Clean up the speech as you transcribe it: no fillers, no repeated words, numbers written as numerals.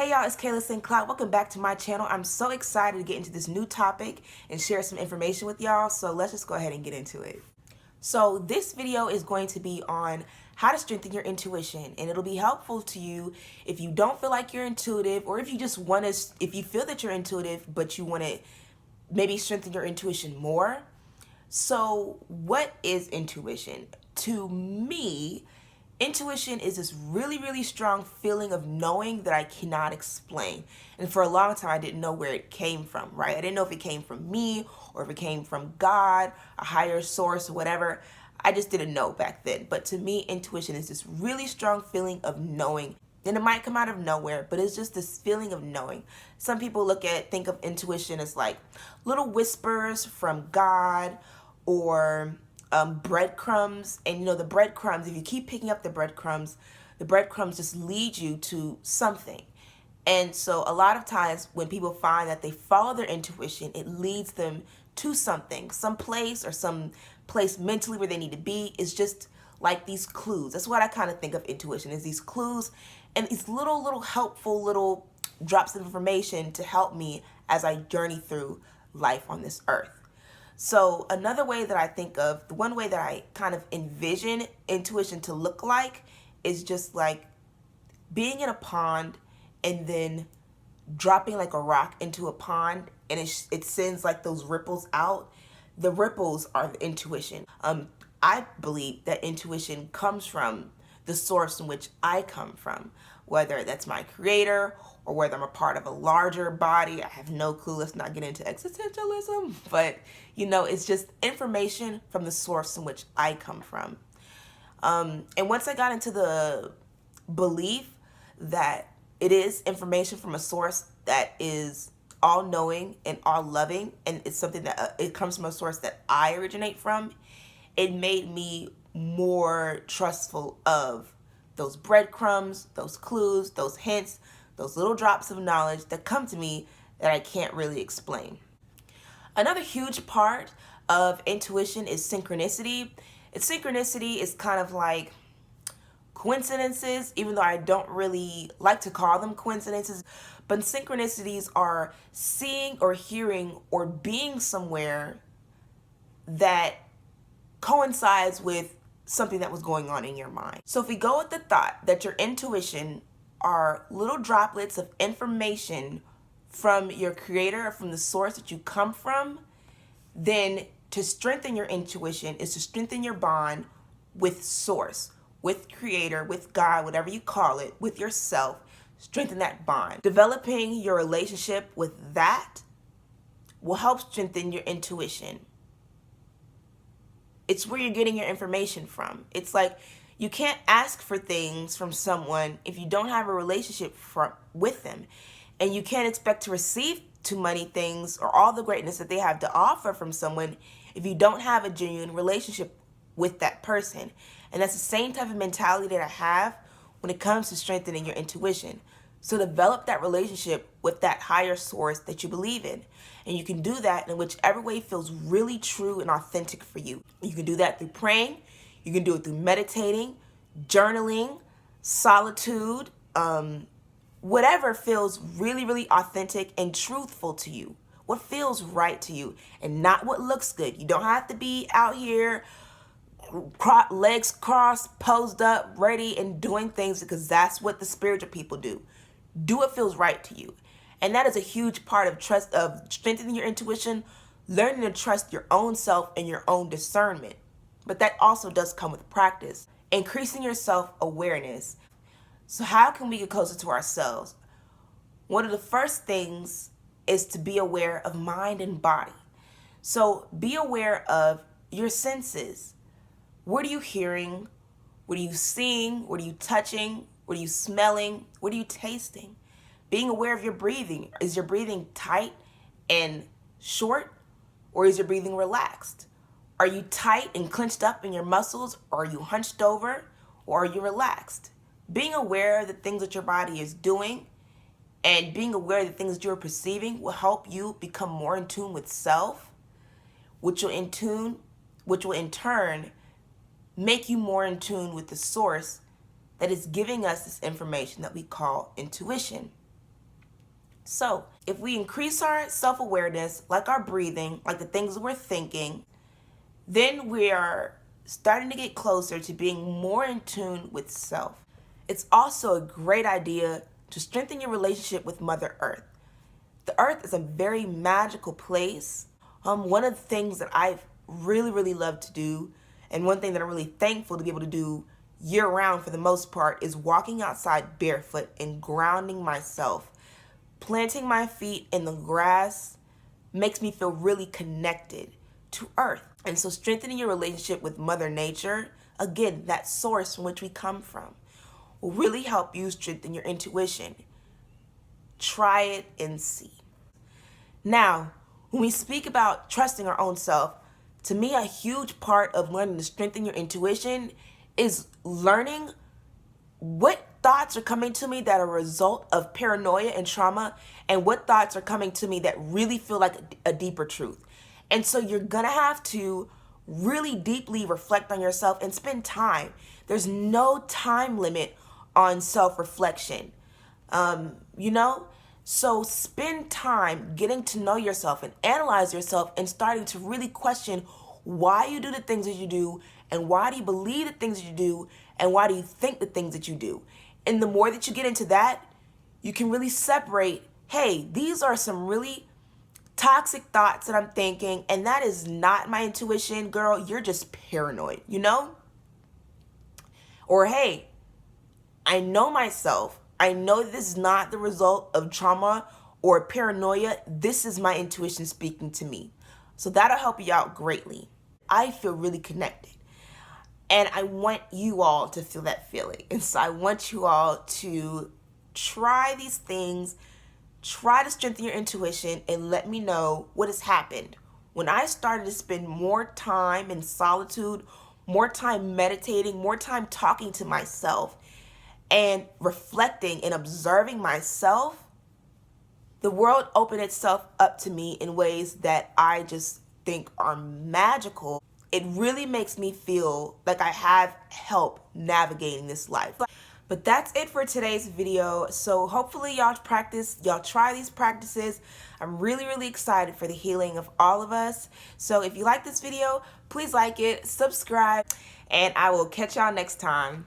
Hey y'all, it's Kayla St. Cloud. Welcome back to my channel. I'm so excited to get into this new topic and share some information with y'all. So let's just go ahead and get into it. So this video is going to be on how to strengthen your intuition, and it'll be helpful to you if you don't feel like you're intuitive, or if you just want to, if you feel that you're intuitive, but you want to maybe strengthen your intuition more. So what is intuition? To me, intuition is this really strong feeling of knowing that I cannot explain. And for a long time, I didn't know where it came from, right? I didn't know if it came from me or if it came from God, a higher source, or whatever. I just didn't know back then. But to me, intuition is this really strong feeling of knowing. And it might come out of nowhere, but it's just this feeling of knowing. Some people think of intuition as like little whispers from God, or breadcrumbs. And you know, the breadcrumbs, if you keep picking up the breadcrumbs just lead you to something. And so a lot of times when people find that they follow their intuition, it leads them to something, some place or some place mentally where they need to be. It's just like these clues. That's what I kind of think of intuition, is these clues and these little helpful little drops of information to help me as I journey through life on this earth. So another way that I think of, the one way that I kind of envision intuition to look like, is just like being in a pond and then dropping like a rock into a pond, and it sends like those ripples out. The ripples are the intuition. I believe that intuition comes from the source in which I come from, whether that's my creator or whether I'm a part of a larger body. I have no clue. Let's not get into existentialism, but you know, it's just information from the source in which I come from. And once I got into the belief that it is information from a source that is all-knowing and all-loving, and it's something that it comes from a source that I originate from, it made me more trustful of those breadcrumbs, those clues, those hints, those little drops of knowledge that come to me that I can't really explain. Another huge part of intuition is synchronicity. And synchronicity is kind of like coincidences, even though I don't really like to call them coincidences. But synchronicities are seeing or hearing or being somewhere that coincides with something that was going on in your mind. So if we go with the thought that your intuition are little droplets of information from your creator or from the source that you come from, then to strengthen your intuition is to strengthen your bond with source, with creator, with God, whatever you call it, with yourself. Strengthen that bond. Developing your relationship with that will help strengthen your intuition. It's where you're getting your information from. It's like you can't ask for things from someone if you don't have a relationship with them. And you can't expect to receive too many things or all the greatness that they have to offer from someone if you don't have a genuine relationship with that person. And that's the same type of mentality that I have when it comes to strengthening your intuition. So develop that relationship with that higher source that you believe in. And you can do that in whichever way feels really true and authentic for you. You can do that through praying. You can do it through meditating, journaling, solitude, whatever feels really authentic and truthful to you. What feels right to you and not what looks good. You don't have to be out here legs crossed, posed up, ready and doing things because that's what the spiritual people do. Do what feels right to you. And that is a huge part of strengthening your intuition, learning to trust your own self and your own discernment. But that also does come with practice, increasing your self-awareness. So how can we get closer to ourselves? One of the first things is to be aware of mind and body. So be aware of your senses. What are you hearing? What are you seeing? What are you touching? What are you smelling? What are you tasting? Being aware of your breathing. Is your breathing tight and short, or is your breathing relaxed? Are you tight and clenched up in your muscles, or are you hunched over, or are you relaxed? Being aware of the things that your body is doing and being aware of the things that you're perceiving will help you become more in tune with self, which will in turn make you more in tune with the source that is giving us this information that we call intuition. So if we increase our self-awareness, like our breathing, like the things we're thinking, then we are starting to get closer to being more in tune with self. It's also a great idea to strengthen your relationship with Mother Earth. The earth is a very magical place. One of the things that I've really loved to do, and one thing that I'm really thankful to be able to do year round for the most part, is walking outside barefoot and grounding myself. Planting my feet in the grass makes me feel really connected to earth. And so strengthening your relationship with Mother Nature, again, that source from which we come from, will really help you strengthen your intuition. Try it and see. Now, when we speak about trusting our own self, to me, a huge part of learning to strengthen your intuition is learning what thoughts are coming to me that are a result of paranoia and trauma, and what thoughts are coming to me that really feel like a deeper truth. And so you're gonna have to really deeply reflect on yourself and spend time. There's no time limit on self-reflection. You know? So spend time getting to know yourself and analyze yourself and starting to really question why you do the things that you do, and why do you believe the things that you do, and why do you think the things that you do. And the more that you get into that, you can really separate, hey, these are some really toxic thoughts that I'm thinking, and that is not my intuition, girl, you're just paranoid, you know? Or hey, I know myself. I know this is not the result of trauma or paranoia. This is my intuition speaking to me. So that'll help you out greatly. I feel really connected. And I want you all to feel that feeling. And so I want you all to try these things, try to strengthen your intuition, and let me know what has happened. When I started to spend more time in solitude, more time meditating, more time talking to myself, and reflecting and observing myself, the world opened itself up to me in ways that I just think are magical. It really makes me feel like I have help navigating this life. But that's it for today's video. So hopefully y'all try these practices. I'm really excited for the healing of all of us. So if you like this video, please like it, subscribe, and I will catch y'all next time.